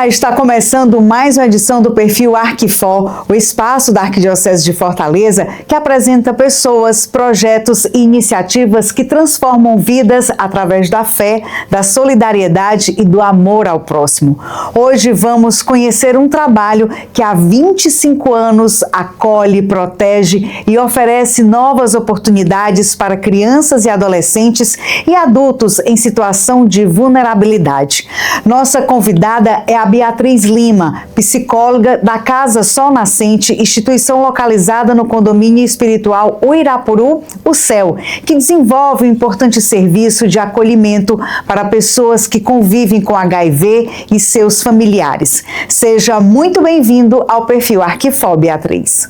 Olá, está começando mais uma edição do Perfil Arquifor, o espaço da Arquidiocese de Fortaleza que apresenta pessoas, projetos e iniciativas que transformam vidas através da fé, da solidariedade e do amor ao próximo. Hoje vamos conhecer um trabalho que há 25 anos acolhe, protege e oferece novas oportunidades para crianças e adolescentes e adultos em situação de vulnerabilidade. Nossa convidada é a Beatriz Lima, psicóloga da Casa Sol Nascente, instituição localizada no condomínio espiritual Uirapuru, o Céu, que desenvolve um importante serviço de acolhimento para pessoas que convivem com HIV e seus familiares. Seja muito bem-vindo ao Perfil Arquifor, Beatriz.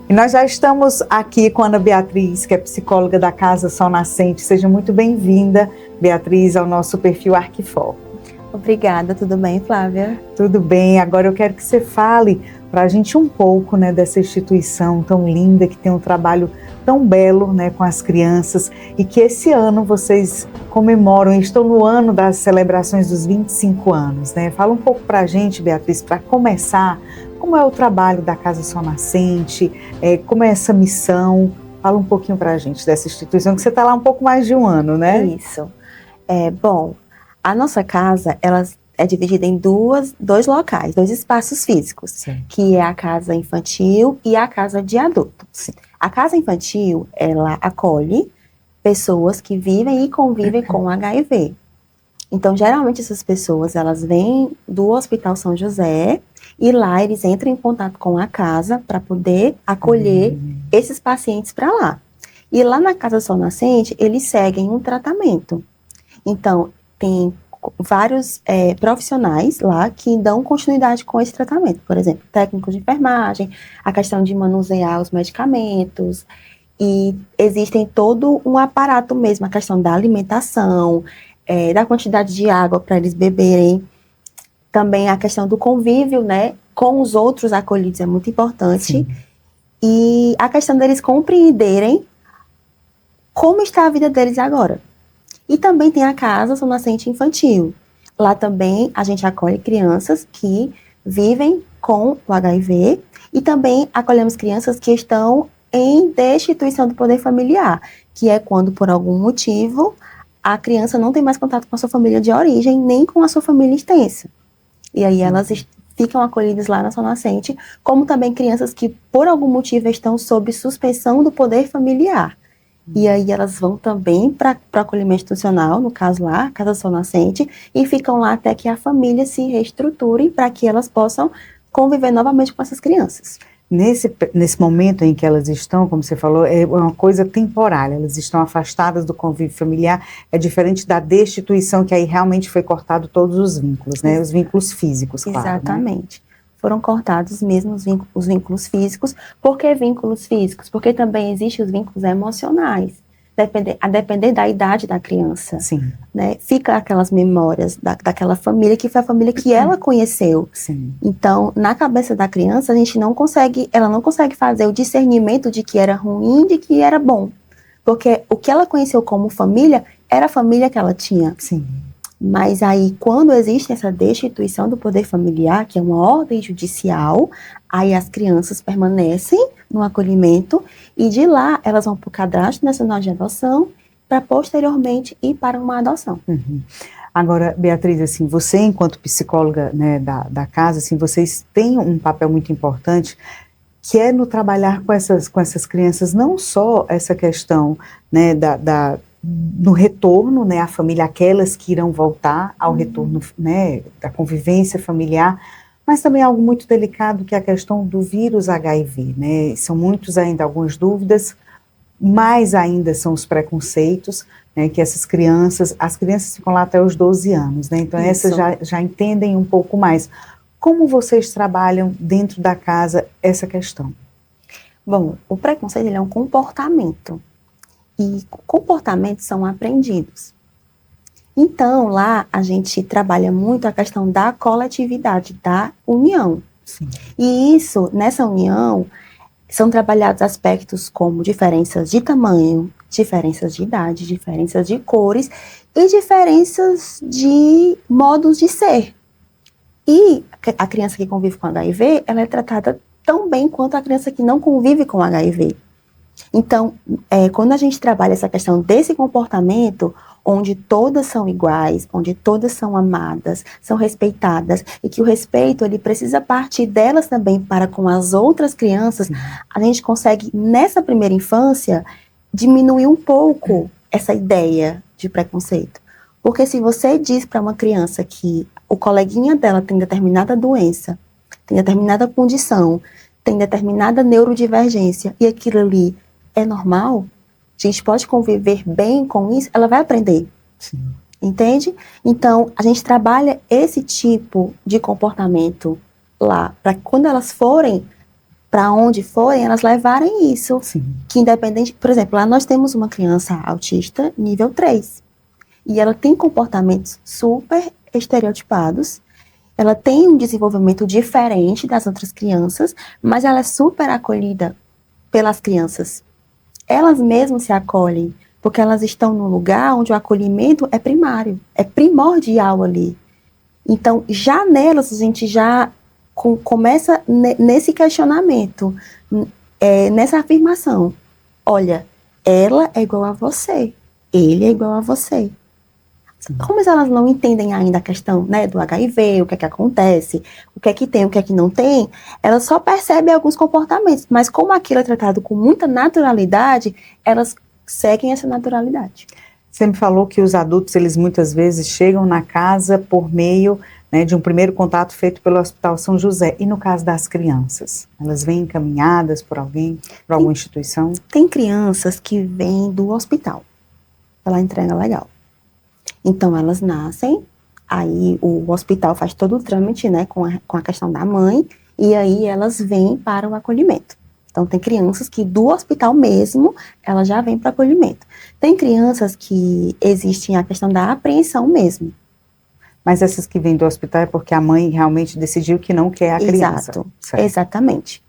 E nós já estamos aqui com a Ana Beatriz, que é psicóloga da Casa Sol Nascente. Seja muito bem-vinda, Beatriz, ao nosso Perfil Arquifor. Obrigada, tudo bem, Flávia? Tudo bem, agora eu quero que você fale para a gente um pouco, dessa instituição tão linda, que tem um trabalho tão belo, com as crianças, e que esse ano vocês comemoram, estão no ano das celebrações dos 25 anos, Fala um pouco para a gente, Beatriz, para começar. Como é o trabalho da Casa Sol Nascente? Como é essa missão? Fala um pouquinho para a gente dessa instituição, que você está lá um pouco mais de um ano, né? Isso. Bom, a nossa casa, ela é dividida em dois locais, dois espaços físicos, sim, que é a casa infantil e a casa de adulto. Sim. A casa infantil, ela acolhe pessoas que vivem e convivem com HIV. Então, geralmente, essas pessoas, elas vêm do Hospital São José e lá eles entram em contato com a casa para poder acolher esses pacientes para lá. E lá na Casa Sol Nascente, eles seguem um tratamento. Então, tem vários profissionais lá que dão continuidade com esse tratamento. Por exemplo, técnicos de enfermagem, a questão de manusear os medicamentos. E existem todo um aparato mesmo, a questão da alimentação, da quantidade de água para eles beberem. Também a questão do convívio, com os outros acolhidos é muito importante. Sim. E a questão deles compreenderem como está a vida deles agora. E também tem a Casa Sol Nascente Infantil. Lá também a gente acolhe crianças que vivem com o HIV e também acolhemos crianças que estão em destituição do poder familiar, que é quando, por algum motivo, a criança não tem mais contato com a sua família de origem, nem com a sua família extensa. E aí elas ficam acolhidas lá na Sol Nascente, como também crianças que, por algum motivo, estão sob suspensão do poder familiar. E aí elas vão também para o acolhimento institucional, no caso lá, a Casa Sol Nascente, e ficam lá até que a família se reestruture para que elas possam conviver novamente com essas crianças. Nesse momento em que elas estão, como você falou, é uma coisa temporária, elas estão afastadas do convívio familiar, é diferente da destituição, que aí realmente foi cortado todos os vínculos, os vínculos físicos, claro. Exatamente. Foram cortados mesmo os vínculos físicos. Por que vínculos físicos? Porque também existem os vínculos emocionais, a depender da idade da criança. Sim. Fica aquelas memórias daquela família que foi a família que ela conheceu. Sim. Então, na cabeça da criança, ela não consegue fazer o discernimento de que era ruim, de que era bom. Porque o que ela conheceu como família, era a família que ela tinha. Sim. Mas aí, quando existe essa destituição do poder familiar, que é uma ordem judicial, aí as crianças permanecem no acolhimento e de lá elas vão para o Cadastro Nacional de Adoção para posteriormente ir para uma adoção. Uhum. Agora, Beatriz, assim, você enquanto psicóloga da casa, assim, vocês têm um papel muito importante que é no trabalhar com essas crianças, não só essa questão no retorno, à família, aquelas que irão voltar ao retorno, da convivência familiar, mas também algo muito delicado, que é a questão do vírus HIV, São muitos ainda, algumas dúvidas, mais ainda são os preconceitos, que as crianças ficam lá até os 12 anos, Então Isso. essas já entendem um pouco mais. Como vocês trabalham dentro da casa essa questão? Bom, o preconceito ele é um comportamento. E comportamentos são aprendidos. Então, lá a gente trabalha muito a questão da coletividade, da união. Sim. E isso, nessa união, são trabalhados aspectos como diferenças de tamanho, diferenças de idade, diferenças de cores e diferenças de modos de ser. E a criança que convive com HIV, ela é tratada tão bem quanto a criança que não convive com HIV. Então, quando a gente trabalha essa questão desse comportamento, onde todas são iguais, onde todas são amadas, são respeitadas, e que o respeito, ele precisa partir delas também para com as outras crianças, a gente consegue, nessa primeira infância, diminuir um pouco essa ideia de preconceito. Porque se você diz para uma criança que o coleguinha dela tem determinada doença, tem determinada condição, tem determinada neurodivergência, e aquilo ali é normal, a gente pode conviver bem com isso, ela vai aprender. Sim. Entende? Então, a gente trabalha esse tipo de comportamento lá, para quando elas forem, para onde forem, elas levarem isso. Sim. Que independente, por exemplo, lá nós temos uma criança autista nível 3, e ela tem comportamentos super estereotipados, ela tem um desenvolvimento diferente das outras crianças, mas ela é super acolhida pelas crianças. Elas mesmas se acolhem, porque elas estão num lugar onde o acolhimento é primário, é primordial ali. Então, já nelas, a gente já começa nesse questionamento, nessa afirmação. Olha, ela é igual a você, ele é igual a você. Como elas não entendem ainda a questão, né, do HIV, o que é que acontece, o que é que tem, o que é que não tem, elas só percebem alguns comportamentos, mas como aquilo é tratado com muita naturalidade, elas seguem essa naturalidade. Você me falou que os adultos, eles muitas vezes chegam na casa por meio, né, de um primeiro contato feito pelo Hospital São José. E no caso das crianças? Elas vêm encaminhadas por alguém, por alguma instituição? Tem crianças que vêm do hospital, pela entrega legal. Então, elas nascem, aí o hospital faz todo o trâmite, né, com a questão da mãe, e aí elas vêm para o acolhimento. Então, tem crianças que do hospital mesmo, elas já vêm para o acolhimento. Tem crianças que existem a questão da apreensão mesmo. Mas essas que vêm do hospital é porque a mãe realmente decidiu que não quer a criança. Exato, exatamente.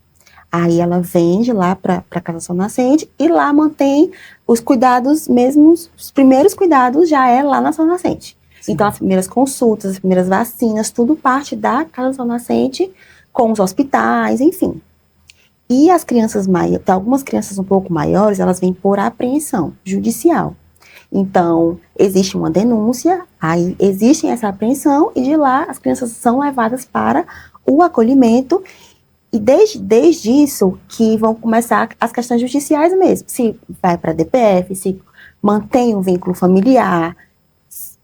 Aí ela vem de lá para a Casa São Nascente e lá mantém os cuidados mesmos, os primeiros cuidados já é lá na São Nascente. Sim. Então as primeiras consultas, as primeiras vacinas, tudo parte da Casa São Nascente com os hospitais, enfim. E as crianças maiores, algumas crianças um pouco maiores, elas vêm por apreensão judicial. Então, existe uma denúncia, aí existe essa apreensão e de lá as crianças são levadas para o acolhimento. E desde isso que vão começar as questões judiciais mesmo. Se vai para a DPF, se mantém o vínculo familiar,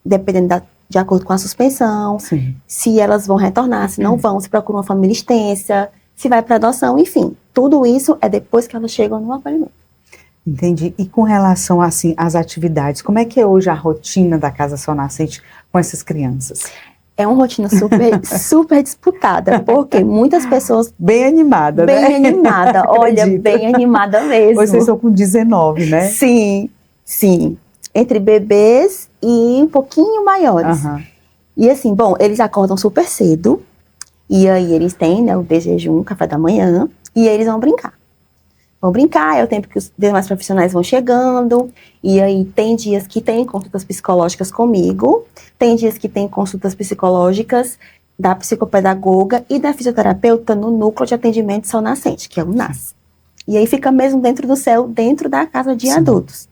dependendo de acordo com a suspensão, sim, se elas vão retornar, se não vão, se procura uma família extensa, se vai para adoção, enfim. Tudo isso é depois que elas chegam no acolhimento. Entendi. E com relação, assim, às atividades, como é que é hoje a rotina da Casa São Nascente com essas crianças? É uma rotina super disputada, porque muitas pessoas... Bem animada, né? Bem animada, olha, bem animada mesmo. Vocês estão com 19, né? Sim, sim. Entre bebês e um pouquinho maiores. Uhum. E assim, bom, eles acordam super cedo, e aí eles têm, né, o desjejum, café da manhã, e eles vão brincar. Vão brincar, é o tempo que os demais profissionais vão chegando, e aí tem dias que tem consultas psicológicas comigo, tem dias que tem consultas psicológicas da psicopedagoga e da fisioterapeuta no núcleo de atendimento São Nascente, que é o NAS. E aí fica mesmo dentro do céu, dentro da casa de Sim. adultos.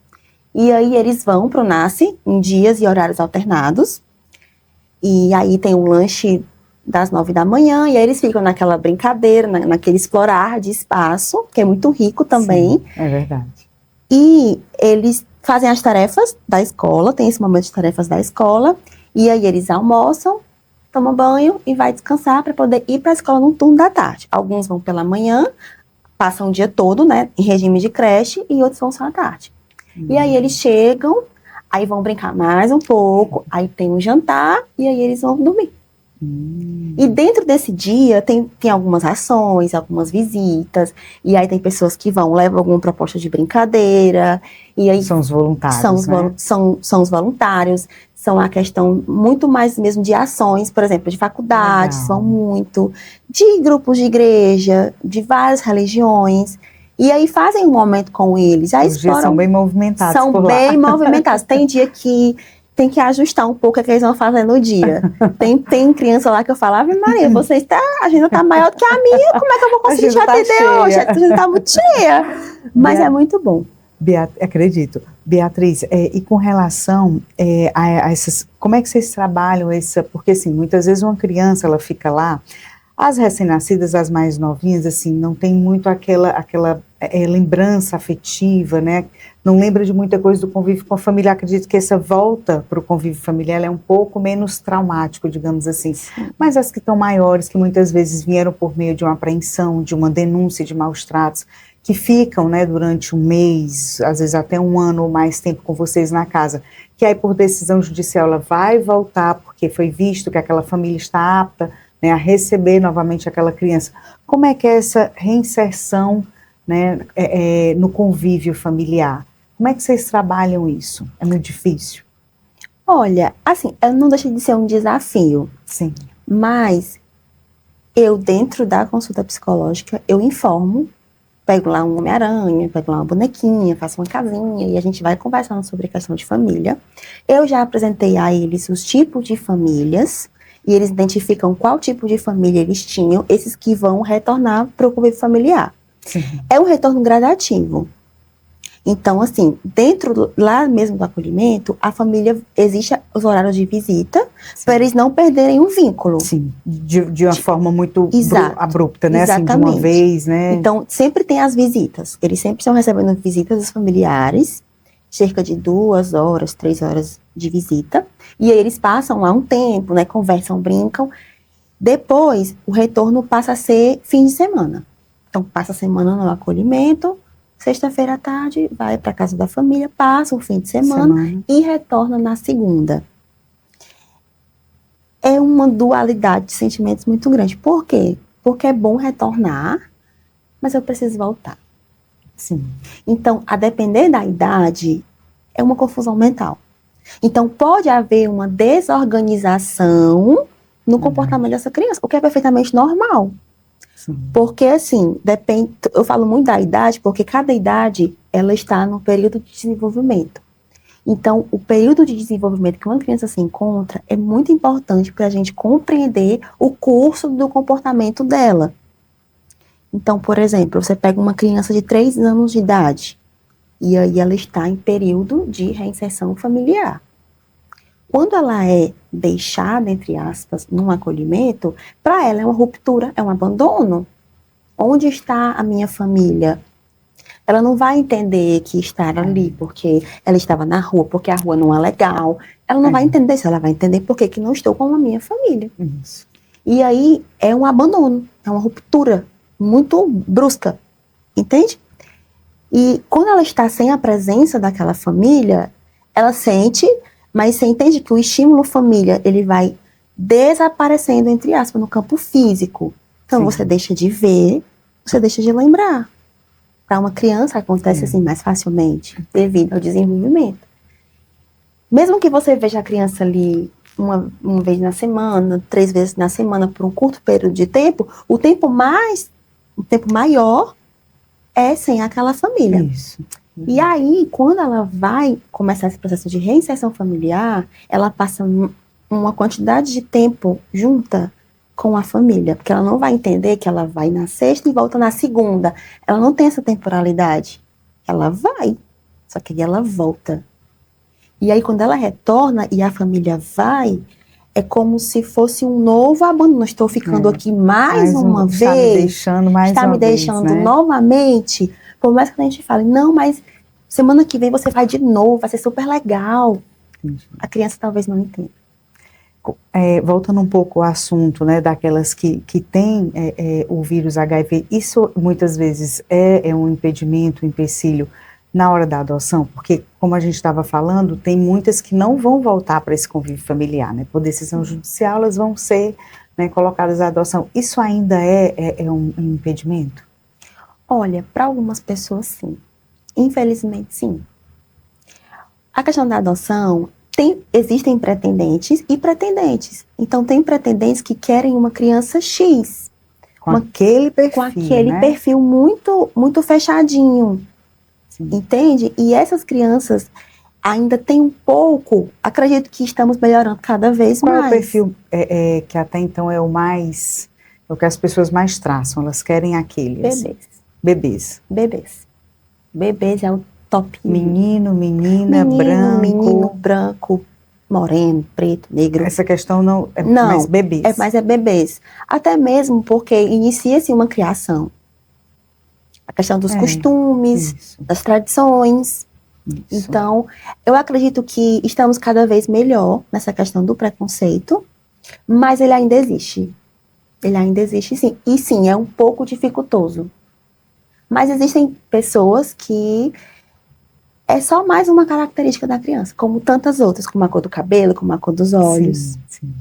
E aí eles vão pro NAS em dias e horários alternados, e aí tem um lanche das 9 da manhã, e aí eles ficam naquela brincadeira, naquele explorar de espaço, que é muito rico também. Sim, é verdade. E eles fazem as tarefas da escola, tem esse momento de tarefas da escola, e aí eles almoçam, tomam banho e vai descansar para poder ir para a escola no turno da tarde. Alguns vão pela manhã, passam o dia todo, né, em regime de creche, e outros vão só à tarde. E aí eles chegam, aí vão brincar mais um pouco, aí tem um jantar, e aí eles vão dormir. E dentro desse dia tem algumas ações, algumas visitas, e aí tem pessoas que levam alguma proposta de brincadeira, e aí são os voluntários, são os voluntários, são a questão muito mais mesmo de ações, por exemplo, de faculdades, vão muito, de grupos de igreja, de várias religiões, E aí fazem um momento com eles. Aí Os dias são bem movimentados São por lá. bem movimentados. Tem dia que tem que ajustar um pouco o que eles vão fazer no dia. Tem criança lá que eu falava, Maria, a agenda tá maior do que a minha, como é que eu vou conseguir te atender hoje? A agenda tá muito cheia. Mas é muito bom. Acredito. Beatriz, e com relação a essas, como é que vocês trabalham essa, porque assim, muitas vezes uma criança, ela fica lá, as recém-nascidas, as mais novinhas, assim, não tem muito aquela lembrança afetiva, né? Não lembra de muita coisa do convívio com a família. Acredito que essa volta para o convívio familiar é um pouco menos traumático, digamos assim. Mas as que estão maiores, que muitas vezes vieram por meio de uma apreensão, de uma denúncia de maus tratos, que ficam, né, durante um mês, às vezes até um ano ou mais tempo com vocês na casa, que aí por decisão judicial ela vai voltar porque foi visto que aquela família está apta, né, a receber novamente aquela criança. Como é que é essa reinserção, né, no convívio familiar? Como é que vocês trabalham isso? É muito difícil? Olha, assim, não deixa de ser um desafio. Sim. Mas eu, dentro da consulta psicológica, eu informo, pego lá um Homem-Aranha, pego lá uma bonequinha, faço uma casinha e a gente vai conversando sobre a questão de família. Eu já apresentei a eles os tipos de famílias e eles identificam qual tipo de família eles tinham, esses que vão retornar para o convívio familiar. Sim. É um retorno gradativo. Então, assim, lá mesmo do acolhimento, a família, existe os horários de visita, para eles não perderem o vínculo. Sim, de uma forma muito abrupta, né? Exatamente. Assim, de uma vez, né? Então, sempre tem as visitas. Eles sempre estão recebendo visitas dos familiares, cerca de 2 horas, 3 horas de visita. E aí eles passam lá um tempo, né? Conversam, brincam. Depois, o retorno passa a ser fim de semana. Então, passa a semana no acolhimento, sexta-feira à tarde, vai para a casa da família, passa o fim de semana e retorna na segunda. É uma dualidade de sentimentos muito grande. Por quê? Porque é bom retornar, mas eu preciso voltar. Sim. Então, a depender da idade, é uma confusão mental. Então, pode haver uma desorganização no comportamento dessa criança, o que é perfeitamente normal. Sim. Porque, assim, depende, eu falo muito da idade, porque cada idade, ela está no período de desenvolvimento. Então, o período de desenvolvimento que uma criança se encontra é muito importante para a gente compreender o curso do comportamento dela. Então, por exemplo, você pega uma criança de 3 anos de idade, e aí ela está em período de reinserção familiar. Quando ela é deixada, entre aspas, num acolhimento, para ela é uma ruptura, é um abandono. Onde está a minha família? Ela não vai entender que estar ali porque ela estava na rua, porque a rua não é legal. Ela não vai entender isso, ela vai entender porque que não estou com a minha família. Isso. E aí é um abandono, é uma ruptura muito brusca, entende? E quando ela está sem a presença daquela família, ela sente, mas você entende que o estímulo família, ele vai desaparecendo, entre aspas, no campo físico. Então você deixa de ver, você deixa de lembrar. Para uma criança acontece assim mais facilmente, devido ao desenvolvimento. Mesmo que você veja a criança ali uma vez na semana, 3 vezes na semana, por um curto período de tempo, o tempo maior é sem aquela família. Isso. E aí, quando ela vai começar esse processo de reinserção familiar, ela passa uma quantidade de tempo junta com a família, porque ela não vai entender que ela vai na sexta e volta na segunda. Ela não tem essa temporalidade. Ela vai, só que aí ela volta. E aí, quando ela retorna e a família vai, é como se fosse um novo abandono. Estou ficando aqui mais uma vez. Está me deixando mais está uma me vez, deixando né? novamente. Por mais que a gente fale, não, mas semana que vem você vai de novo, vai ser super legal. Entendi. A criança talvez não entenda. Voltando um pouco ao assunto, né, daquelas que têm o vírus HIV, isso muitas vezes é um impedimento, um empecilho na hora da adoção, porque, como a gente estava falando, tem muitas que não vão voltar para esse convívio familiar, né, por decisão judicial elas vão ser, né, colocadas à adoção. Isso ainda é um impedimento? Olha, para algumas pessoas sim, infelizmente sim. A questão da adoção, existem pretendentes e pretendentes. Então, tem pretendentes que querem uma criança X. Com aquele perfil, com aquele né? perfil muito, muito fechadinho, Sim. entende? E essas crianças ainda têm um pouco, acredito que estamos melhorando cada vez Qual mais. é o perfil que até então é o que as pessoas mais traçam? Elas querem aquele, assim. Bebês. Bebês. Bebês é o top. Menino, menina, Menino, branco. branco, moreno, preto, negro. Essa questão não é Não, mais bebês. mas é bebês. Até mesmo porque inicia-se uma criação. A questão dos costumes, isso. das tradições. Isso. Então, eu acredito que estamos cada vez melhor nessa questão do preconceito, mas ele ainda existe. Ele ainda existe, sim. E sim, é um pouco dificultoso. Mas existem pessoas que é só mais uma característica da criança, como tantas outras, como a cor do cabelo, como a cor dos olhos. Sim, sim.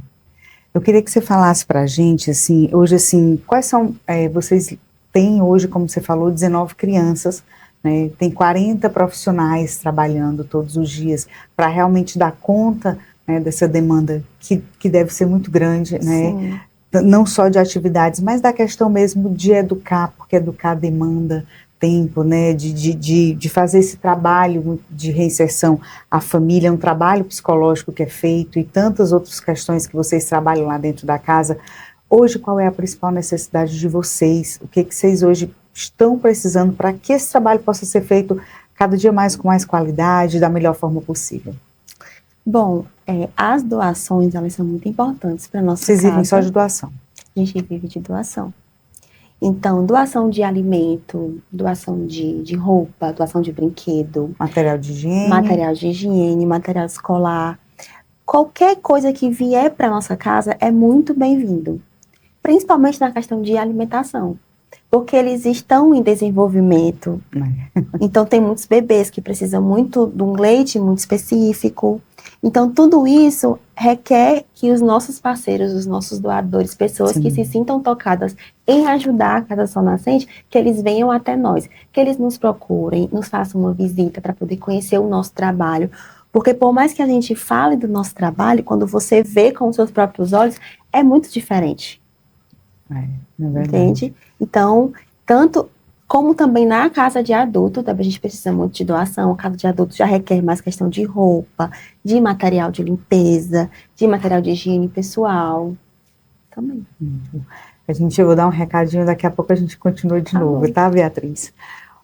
Eu queria que você falasse pra gente, assim, hoje, assim, quais são, vocês têm hoje, como você falou, 19 crianças, né, tem 40 profissionais trabalhando todos os dias para realmente dar conta, né, dessa demanda que deve ser muito grande, né, não só de atividades, mas da questão mesmo de educar, porque educar demanda tempo, né, de fazer esse trabalho de reinserção à família, é um trabalho psicológico que é feito e tantas outras questões que vocês trabalham lá dentro da casa. Hoje, qual é a principal necessidade de vocês? O que vocês hoje estão precisando para que esse trabalho possa ser feito cada dia mais com mais qualidade, da melhor forma possível? Bom, as doações, elas são muito importantes para a nossa casa. Vocês vivem só de doação? A gente vive de doação. Então, doação de alimento, doação de roupa, doação de brinquedo. Material de higiene. Material de higiene, material escolar. Qualquer coisa que vier para nossa casa é muito bem-vindo. Principalmente na questão de alimentação. Porque eles estão em desenvolvimento. Então, tem muitos bebês que precisam muito de um leite muito específico. Então, tudo isso requer que os nossos parceiros, os nossos doadores, pessoas que se sintam tocadas em ajudar a Casa Sol Nascente, que eles venham até nós, que eles nos procurem, nos façam uma visita para poder conhecer o nosso trabalho. Porque por mais que a gente fale do nosso trabalho, quando você vê com os seus próprios olhos, é muito diferente. Entende? Então, tanto como também na casa de adulto, também a gente precisa muito de doação. A casa de adulto já requer mais questão de roupa, de material de limpeza, de material de higiene pessoal. Também. Eu vou dar um recadinho, daqui a pouco a gente continua de novo, tá, Beatriz?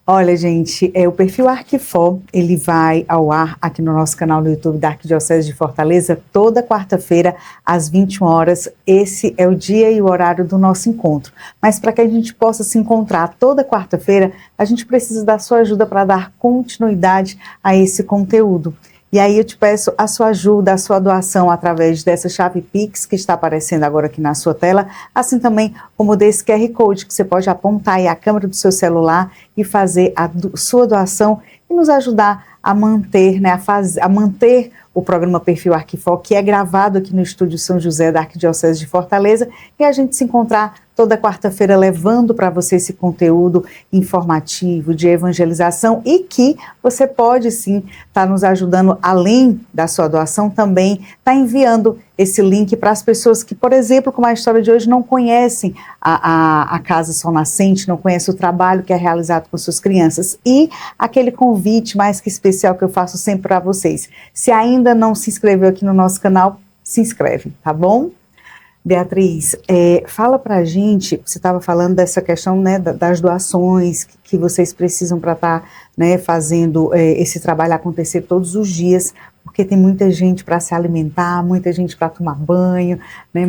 Olha, gente, o perfil Arquifor, ele vai ao ar aqui no nosso canal no YouTube da Arquidiocese de Fortaleza toda quarta-feira às 21 horas. Esse é o dia e o horário do nosso encontro. Mas para que a gente possa se encontrar toda quarta-feira, a gente precisa da sua ajuda para dar continuidade a esse conteúdo. E aí eu te peço a sua ajuda, a sua doação através dessa chave Pix que está aparecendo agora aqui na sua tela, assim também como desse QR Code que você pode apontar aí a câmera do seu celular e fazer a sua doação e nos ajudar a manter, né, a manter o programa Perfil Arquifor, que é gravado aqui no Estúdio São José da Arquidiocese de Fortaleza, e a gente se encontrar toda quarta-feira levando para você esse conteúdo informativo, de evangelização, e que você pode sim estar nos ajudando, além da sua doação, também está enviando esse link para as pessoas que, por exemplo, como a história de hoje, não conhecem a Casa Sol Nascente, não conhecem o trabalho que é realizado com suas crianças. E aquele convite mais que especial que eu faço sempre para vocês. Se ainda não se inscreveu aqui no nosso canal, se inscreve, tá bom? Beatriz, fala pra gente, você estava falando dessa questão, né, das doações que vocês precisam para estar, né, fazendo esse trabalho acontecer todos os dias, porque tem muita gente para se alimentar, muita gente para tomar banho, né,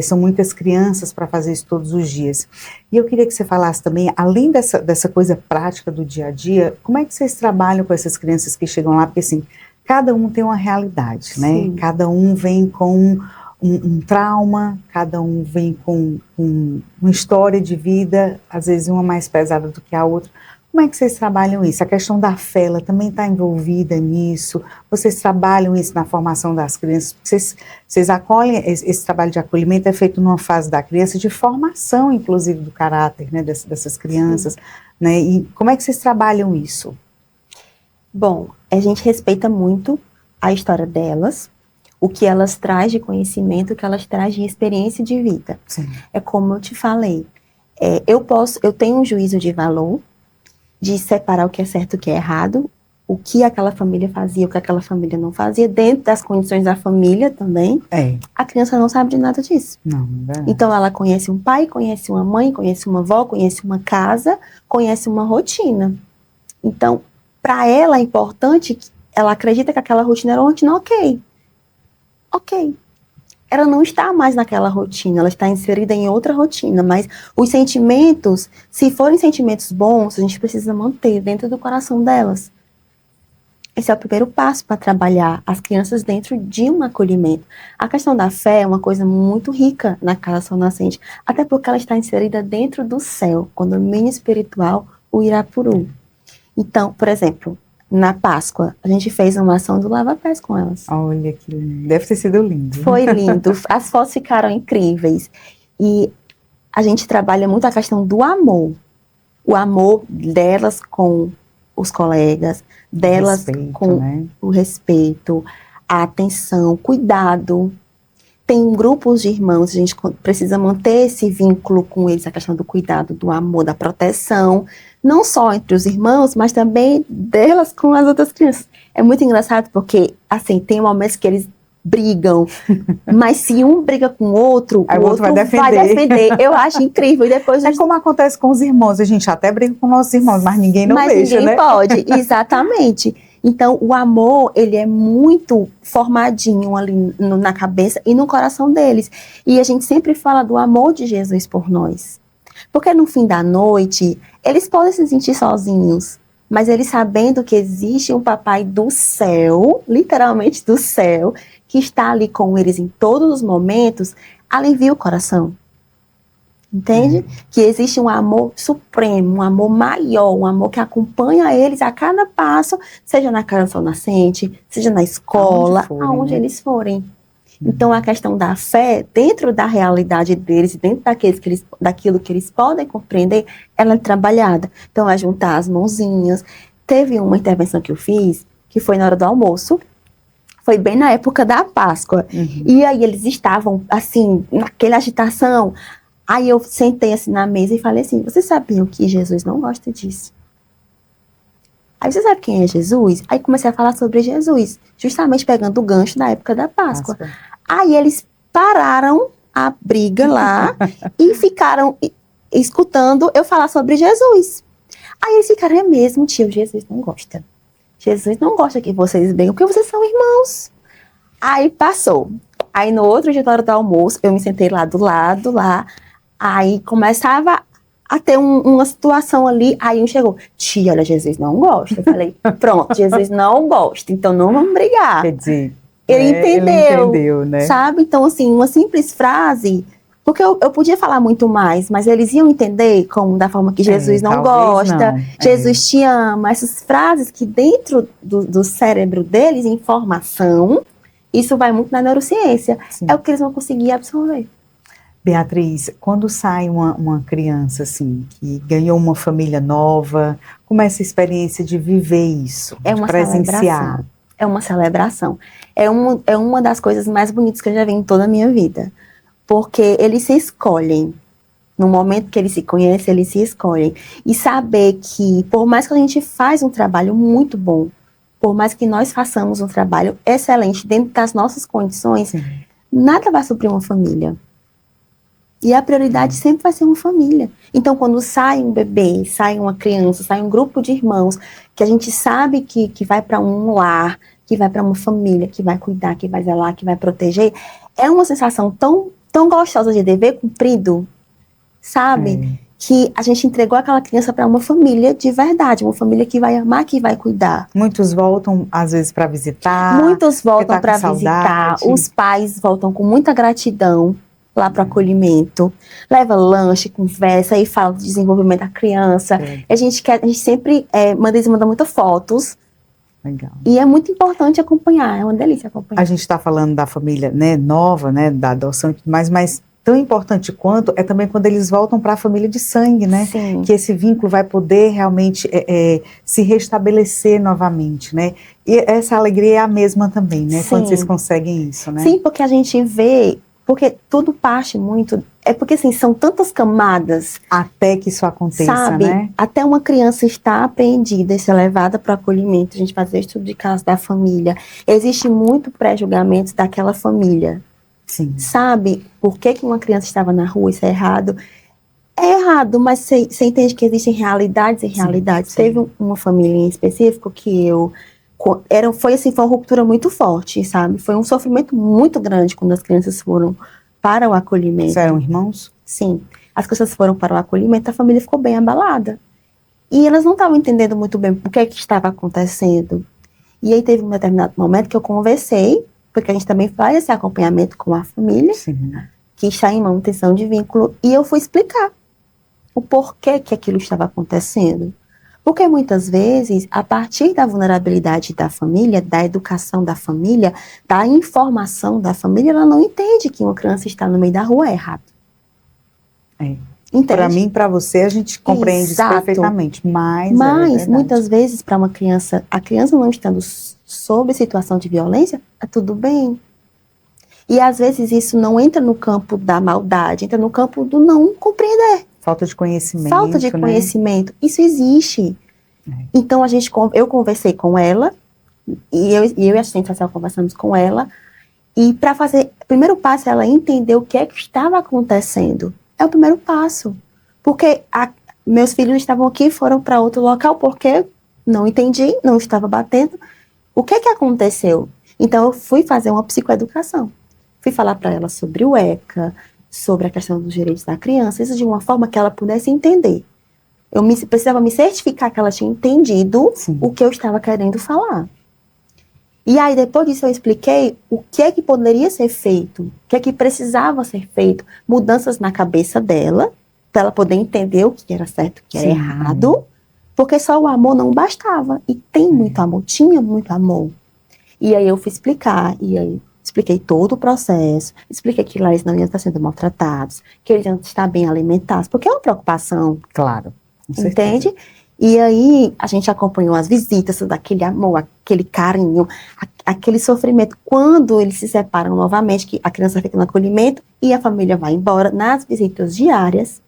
são muitas crianças para fazer isso todos os dias. E eu queria que você falasse também, além dessa coisa prática do dia a dia, como é que vocês trabalham com essas crianças que chegam lá? Porque assim, cada um tem uma realidade, né? Sim. Cada um vem com um trauma, cada um vem com uma história de vida, às vezes uma mais pesada do que a outra. Como é que vocês trabalham isso? A questão da fé, ela também está envolvida nisso? Vocês trabalham isso na formação das crianças? Vocês acolhem, esse trabalho de acolhimento é feito numa fase da criança de formação, inclusive, do caráter, né, dessas crianças, né? E como é que vocês trabalham isso? Bom, a gente respeita muito a história delas, o que elas trazem de conhecimento, o que elas trazem de experiência de vida. Sim. É como eu te falei, eu tenho um juízo de valor, de separar o que é certo e o que é errado, o que aquela família fazia, o que aquela família não fazia, dentro das condições da família também. A criança não sabe de nada disso. Não, é. Então ela conhece um pai, conhece uma mãe, conhece uma avó, conhece uma casa, conhece uma rotina. Então, para ela é importante, ela acredita que aquela rotina era uma rotina ok. Ok. Ela não está mais naquela rotina, ela está inserida em outra rotina, mas os sentimentos, se forem sentimentos bons, a gente precisa manter dentro do coração delas. Esse é o primeiro passo para trabalhar as crianças dentro de um acolhimento. A questão da fé é uma coisa muito rica na Casa Sol Nascente, até porque ela está inserida dentro do céu, condomínio espiritual, o Irapuru. Então, por exemplo, na Páscoa, a gente fez uma ação do lava-pés com elas. Olha, que lindo. Deve ter sido lindo. Foi lindo, as fotos ficaram incríveis. E a gente trabalha muito a questão do amor. O amor delas com os colegas, delas com o respeito, a atenção, cuidado. Tem grupos de irmãos, a gente precisa manter esse vínculo com eles, a questão do cuidado, do amor, da proteção, não só entre os irmãos, mas também delas com as outras crianças. É muito engraçado porque, assim, tem momentos que eles brigam, mas se um briga com o outro vai defender. Eu acho incrível. E depois como acontece com os irmãos, a gente até briga com nossos irmãos, mas ninguém não beija, ninguém pode, exatamente. Então, o amor, ele é muito formadinho ali na cabeça e no coração deles. E a gente sempre fala do amor de Jesus por nós. Porque no fim da noite, eles podem se sentir sozinhos, mas eles sabendo que existe um papai do céu, literalmente do céu, que está ali com eles em todos os momentos, alivia o coração. Entende? Que existe um amor supremo, um amor maior, um amor que acompanha eles a cada passo, seja na Casa Sol Nascente, seja na escola, aonde eles forem. Então, a questão da fé, dentro da realidade deles, dentro daquilo que eles podem compreender, ela é trabalhada. Então, é juntar as mãozinhas. Teve uma intervenção que eu fiz, que foi na hora do almoço, foi bem na época da Páscoa. E aí, eles estavam, assim, naquela agitação. Aí, eu sentei, assim, na mesa e falei assim, vocês sabiam que Jesus não gosta disso? Aí, você sabe quem é Jesus? Aí, comecei a falar sobre Jesus, justamente pegando o gancho da época da Páscoa. Aí, eles pararam a briga lá e ficaram escutando eu falar sobre Jesus. Aí, eles ficaram, é mesmo, tio, Jesus não gosta. Jesus não gosta que vocês brigam, porque vocês são irmãos. Aí, passou. Aí, no outro dia, na hora do almoço, eu me sentei lá do lado, lá. Aí, começava a ter uma situação ali, aí um chegou, tia, olha, Jesus não gosta. Eu falei, pronto, Jesus não gosta, então não vamos brigar. Quer dizer, ele entendeu, né? Sabe? Então, assim, uma simples frase, porque eu podia falar muito mais, mas eles iam entender como da forma que Jesus não gosta, Jesus te ama, essas frases que dentro do cérebro deles, informação, isso vai muito na neurociência, é o que eles vão conseguir absorver. Beatriz, quando sai uma criança assim, que ganhou uma família nova, como é essa experiência de viver isso, de presenciar? É uma celebração. É uma das coisas mais bonitas que eu já vi em toda a minha vida. Porque eles se escolhem. No momento que eles se conhecem, eles se escolhem. E saber que, por mais que a gente faça um trabalho muito bom, por mais que nós façamos um trabalho excelente dentro das nossas condições, nada vai suprir uma família. E a prioridade sempre vai ser uma família. Então, quando sai um bebê, sai uma criança, sai um grupo de irmãos, que a gente sabe que vai para um lar, que vai para uma família, que vai cuidar, que vai zelar, que vai proteger, é uma sensação tão gostosa de dever cumprido, sabe? Que a gente entregou aquela criança para uma família de verdade, uma família que vai amar, que vai cuidar. Muitos voltam, às vezes, para visitar. Muitos voltam para visitar. Os pais voltam com muita gratidão lá para o acolhimento, leva lanche, conversa, aí fala do desenvolvimento da criança. A gente sempre manda muitas fotos. Legal. E é muito importante acompanhar, é uma delícia acompanhar. A gente está falando da família, né, nova, né, da adoção e tudo mais, mas tão importante quanto é também quando eles voltam para a família de sangue, né? Sim. Que esse vínculo vai poder realmente se restabelecer novamente, né? E essa alegria é a mesma também, né? Sim. Quando vocês conseguem isso, né? Sim, porque a gente vê, porque tudo parte muito, porque assim, são tantas camadas. Até que isso aconteça, sabe, né? Até uma criança estar apreendida e ser levada para o acolhimento, a gente fazer estudo de caso da família, existe muito pré-julgamento daquela família. Sim. Sabe, por que uma criança estava na rua, isso é errado? É errado, mas você entende que existem realidades e realidades. Sim, sim. Teve uma família em específico que foi uma ruptura muito forte, sabe? Foi um sofrimento muito grande quando as crianças foram para o acolhimento. Vocês eram irmãos? Sim. As crianças foram para o acolhimento, a família ficou bem abalada. E elas não estavam entendendo muito bem o que é que estava acontecendo. E aí teve um determinado momento que eu conversei, porque a gente também faz esse acompanhamento com a família, Sim. que está em manutenção de vínculo, e eu fui explicar o porquê que aquilo estava acontecendo. Porque muitas vezes, a partir da vulnerabilidade da família, da educação da família, da informação da família, ela não entende que uma criança está no meio da rua é errado. Para mim, para você, a gente compreende isso perfeitamente. Mas muitas vezes, para uma criança, a criança não estando sob situação de violência, é tudo bem. E às vezes isso não entra no campo da maldade, entra no campo do não compreender. Falta de conhecimento. Falta de conhecimento. Isso existe. Então, eu conversei com ela, e eu e a assistente social conversamos com ela, e para fazer, o primeiro passo, ela entender o que é que estava acontecendo. É o primeiro passo. Porque meus filhos estavam aqui, foram para outro local, porque não entendi, não estava batendo. O que é que aconteceu? Então, eu fui fazer uma psicoeducação. Fui falar para ela sobre o ECA, sobre a questão dos direitos da criança, isso de uma forma que ela pudesse entender. Eu precisava me certificar que ela tinha entendido o que eu estava querendo falar. E aí, depois disso, eu expliquei o que é que poderia ser feito, o que é que precisava ser feito, mudanças na cabeça dela, para ela poder entender o que era certo e o que era errado, porque só o amor não bastava. E tem muito amor, tinha muito amor. E aí eu fui explicar, e aí expliquei todo o processo, expliquei que lá eles não iam estar sendo maltratados, que eles iam estar bem alimentados, porque é uma preocupação. Claro. Entende? E aí a gente acompanhou as visitas, daquele amor, aquele carinho, aquele sofrimento. Quando eles se separam novamente, que a criança fica no acolhimento e a família vai embora nas visitas diárias,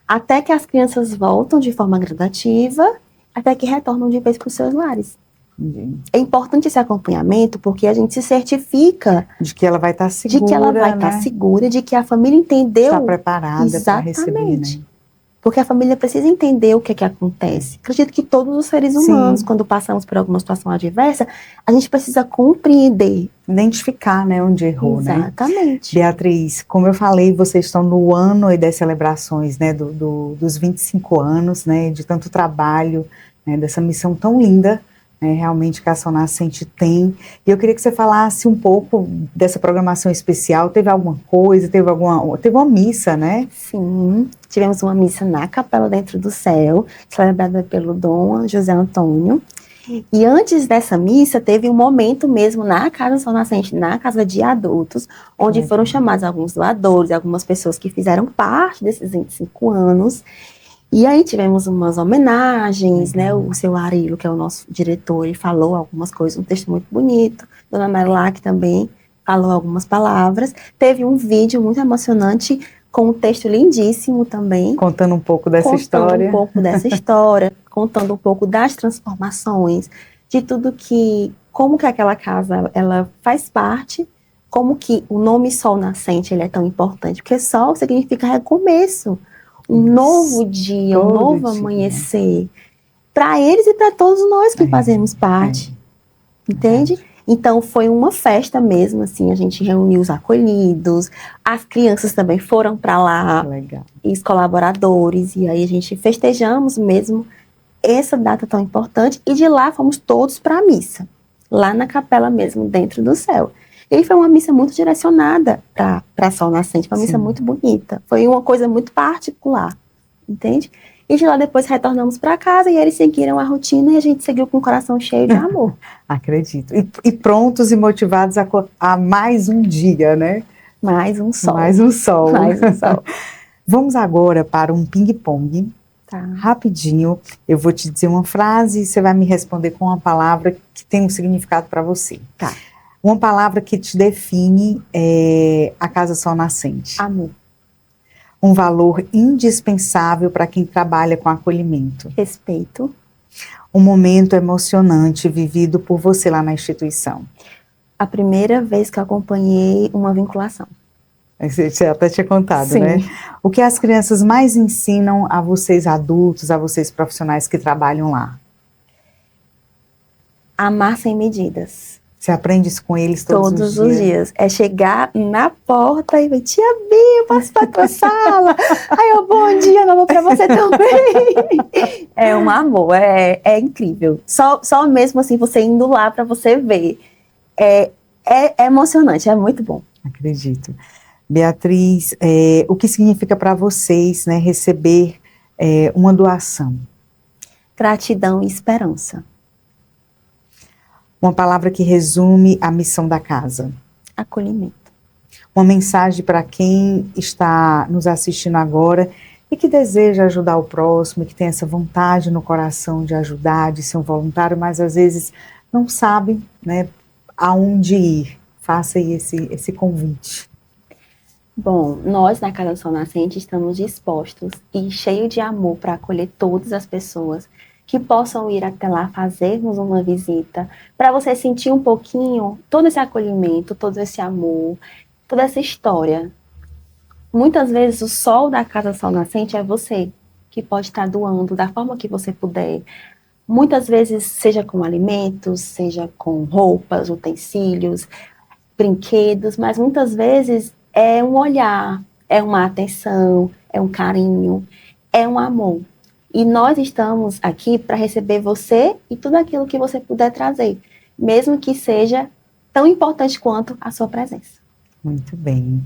até que as crianças voltam de forma gradativa, até que retornam de vez para os seus lares. É importante esse acompanhamento, porque a gente se certifica de que ela vai estar segura, de que ela vai estar segura, de que a família entendeu. Está preparada para receber, né? Porque a família precisa entender o que é que acontece. Acredito que todos os seres humanos, quando passamos por alguma situação adversa, a gente precisa compreender. Identificar, né, onde errou, Exatamente. Né? Beatriz, como eu falei, vocês estão no ano aí das celebrações, né, dos 25 anos, né, de tanto trabalho, né, dessa missão tão linda, né, realmente que a Ação Nascente tem. E eu queria que você falasse um pouco dessa programação especial. Teve alguma coisa, teve uma missa, né? Sim, tivemos uma missa na Capela Dentro do Céu, celebrada pelo Dom José Antônio. E antes dessa missa, teve um momento mesmo na Casa Ação Nascente, na casa de adultos, onde foram chamados alguns doadores, algumas pessoas que fizeram parte desses 25 anos. E aí tivemos umas homenagens, né? O seu Arilo, que é o nosso diretor, ele falou algumas coisas, um texto muito bonito. Dona Marilac também falou algumas palavras. Teve um vídeo muito emocionante com um texto lindíssimo também. Contando um pouco dessa história. Contando um pouco dessa história, contando um pouco das transformações, de tudo que, como que aquela casa, ela faz parte, como que o nome Sol Nascente, ele é tão importante, porque sol significa recomeço. Um novo dia, um novo amanhecer, para eles e para todos nós que fazemos parte, entende? Então foi uma festa mesmo, assim, a gente reuniu os acolhidos, as crianças também foram para lá, e os colaboradores, e aí a gente festejamos mesmo essa data tão importante, e de lá fomos todos para a missa, lá na capela mesmo, dentro do céu. E aí foi uma missa muito direcionada para Sol Nascente, uma missa muito bonita. Foi uma coisa muito particular, entende? E de lá depois retornamos para casa e eles seguiram a rotina e a gente seguiu com o coração cheio de amor. Acredito. E prontos e motivados a mais um dia, né? Mais um sol. Mais um sol. Mais um sol. Vamos agora para um ping-pong. Tá. Rapidinho, eu vou te dizer uma frase e você vai me responder com uma palavra que tem um significado para você. Tá. Uma palavra que te define é a Casa Sol Nascente. Amor. Um valor indispensável para quem trabalha com acolhimento. Respeito. Um momento emocionante vivido por você lá na instituição. A primeira vez que eu acompanhei uma vinculação. Você até tinha contado, Sim. né? O que as crianças mais ensinam a vocês adultos, a vocês profissionais que trabalham lá? Amar sem medidas. Você aprende isso com eles todos os dias? É chegar na porta e ver, tia Bia, eu passo pra tua sala. Aí eu, bom dia, não vou pra você também. É um amor, é incrível. Só mesmo assim, você indo lá pra você ver. É emocionante, é muito bom. Acredito. Beatriz, o que significa para vocês, né, receber uma doação? Gratidão e esperança. Uma palavra que resume a missão da casa. Acolhimento. Uma mensagem para quem está nos assistindo agora e que deseja ajudar o próximo, que tem essa vontade no coração de ajudar, de ser um voluntário, mas às vezes não sabe, né, aonde ir. Faça aí esse convite. Bom, nós na Casa Sol Nascente estamos dispostos e cheios de amor para acolher todas as pessoas que possam ir até lá fazermos uma visita, para você sentir um pouquinho todo esse acolhimento, todo esse amor, toda essa história. Muitas vezes o sol da Casa Sol Nascente é você, que pode estar doando da forma que você puder. Muitas vezes, seja com alimentos, seja com roupas, utensílios, brinquedos, mas muitas vezes é um olhar, é uma atenção, é um carinho, é um amor. E nós estamos aqui para receber você e tudo aquilo que você puder trazer, mesmo que seja tão importante quanto a sua presença. Muito bem.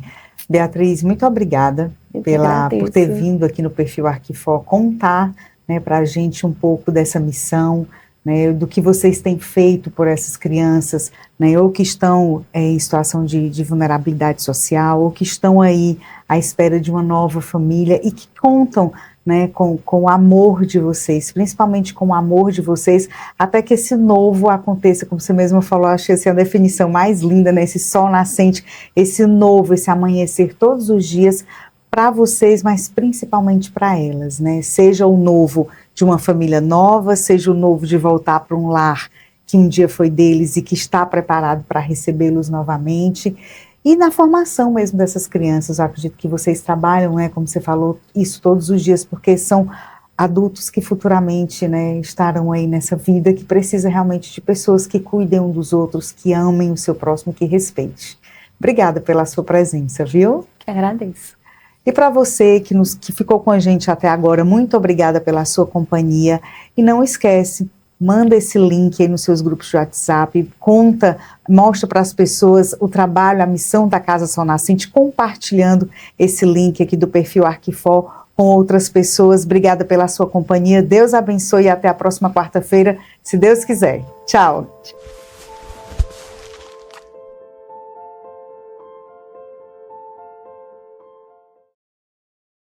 Beatriz, muito obrigada por ter vindo aqui no Perfil Arquifor contar, né, para a gente um pouco dessa missão, né, do que vocês têm feito por essas crianças, né, ou que estão em situação de vulnerabilidade social, ou que estão aí à espera de uma nova família e que contam, né, com o amor de vocês, principalmente com o amor de vocês, até que esse novo aconteça, como você mesma falou, acho que essa é a definição mais linda, né, esse sol nascente, esse novo, esse amanhecer todos os dias para vocês, mas principalmente para elas, né, seja o novo de uma família nova, seja o novo de voltar para um lar que um dia foi deles e que está preparado para recebê-los novamente. E na formação mesmo dessas crianças, eu acredito que vocês trabalham, né, como você falou, isso todos os dias, porque são adultos que futuramente, né, estarão aí nessa vida que precisa realmente de pessoas que cuidem um dos outros, que amem o seu próximo, que respeitem. Obrigada pela sua presença, viu? Que agradeço. E para você que ficou com a gente até agora, muito obrigada pela sua companhia. E não esquece, manda esse link aí nos seus grupos de WhatsApp, mostra para as pessoas o trabalho, a missão da Casa Sol Nascente, compartilhando esse link aqui do Perfil Arquifor com outras pessoas. Obrigada pela sua companhia, Deus abençoe e até a próxima quarta-feira, se Deus quiser. Tchau!